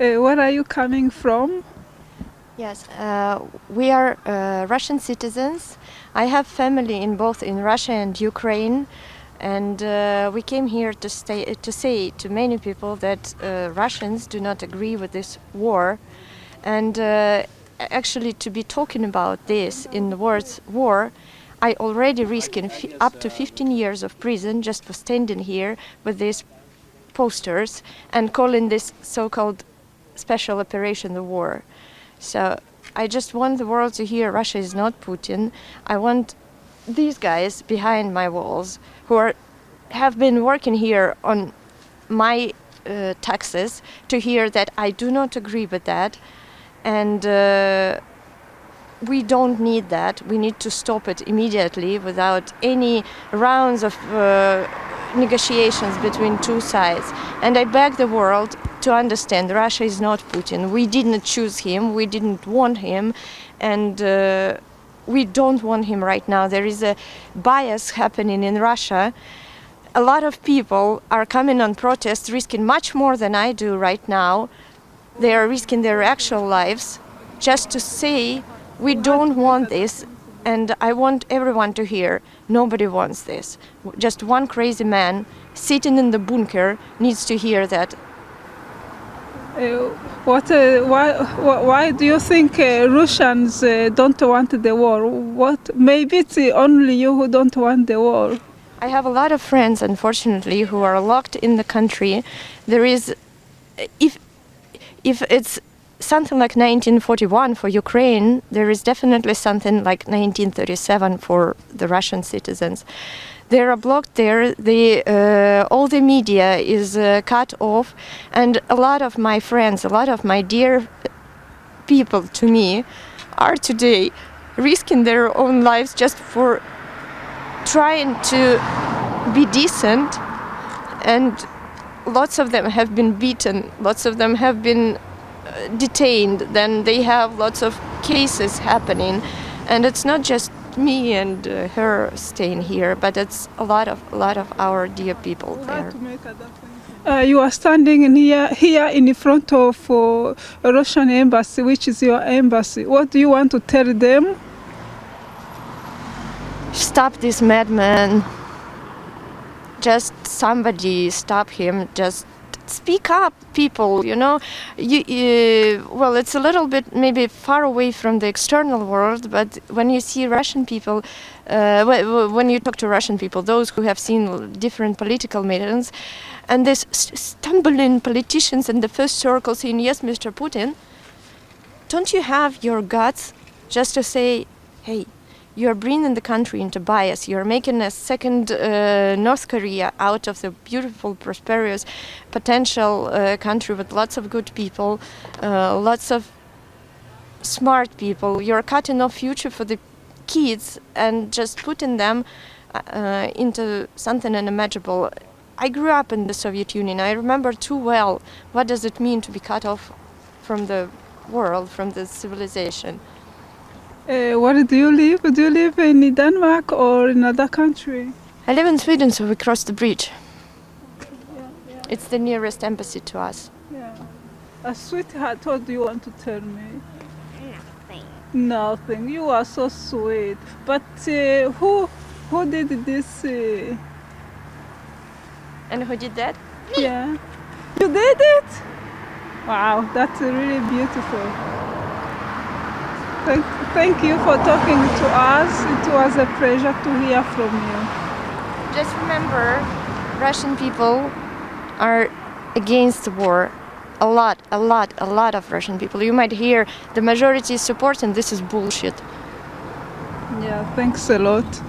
Where are you coming from? Yes, we are Russian citizens. I have family in both in Russia and Ukraine, and we came here to say to many people that Russians do not agree with this war, and actually to be talking about this in the words war. I already risking up to 15 years of prison just for standing here with these posters and calling this so-called special operation the war. So I just want the world to hear Russia is not Putin. I want these guys behind my walls who have been working here on my taxes to hear that I do not agree with that, and we don't need that. We need to stop it immediately without any rounds of negotiations between two sides. And I beg the world to understand Russia is not Putin. We didn't choose him, we didn't want him, and we don't want him right now. There is a bias happening in Russia. A lot of people are coming on protests, risking much more than I do right now. They are risking their actual lives just to say we don't want this. And I want everyone to hear, nobody wants this. Just one crazy man sitting in the bunker needs to hear that. Why do you think Russians don't want the war? Maybe it's only you who don't want the war. I have a lot of friends, unfortunately, who are locked in the country. There is, if it's something like 1941 for Ukraine, there is definitely something like 1937 for the Russian citizens. They are blocked there. All the media is cut off, and a lot of my friends, a lot of my dear people to me, are today risking their own lives just for trying to be decent. And lots of them have been beaten. Lots of them have been detained. Then they have lots of cases happening, and it's not just me and her staying here, but it's a lot of our dear people there. You are standing here in front of a Russian embassy, which is your embassy. What do you want to tell them? Stop this madman. Just somebody stop him. Just speak up, people, you know. Well, it's a little bit maybe far away from the external world, but when you see Russian people, when you talk to Russian people, those who have seen different political meetings, and this stumbling politicians in the first circle saying, yes, Mr. Putin, don't you have your guts just to say, hey, you're bringing the country into bias. You're making a second North Korea out of the beautiful, prosperous, potential country with lots of good people, lots of smart people. You're cutting off future for the kids and just putting them into something unimaginable. I grew up in the Soviet Union. I remember too well what does it mean to be cut off from the world, from the civilization. Where do you live? Do you live in Denmark or in another country? I live in Sweden, so we cross the bridge. Yeah. It's the nearest embassy to us. Yeah. A sweetheart, what do you want to tell me? Nothing. Nothing. You are so sweet. But who did this? And who did that? Yeah. You did it? Wow, that's really beautiful. Thank you for talking to us. It was a pleasure to hear from you. Just remember, Russian people are against the war. A lot of Russian people. You might hear the majority support, and this is bullshit. Yeah, thanks a lot.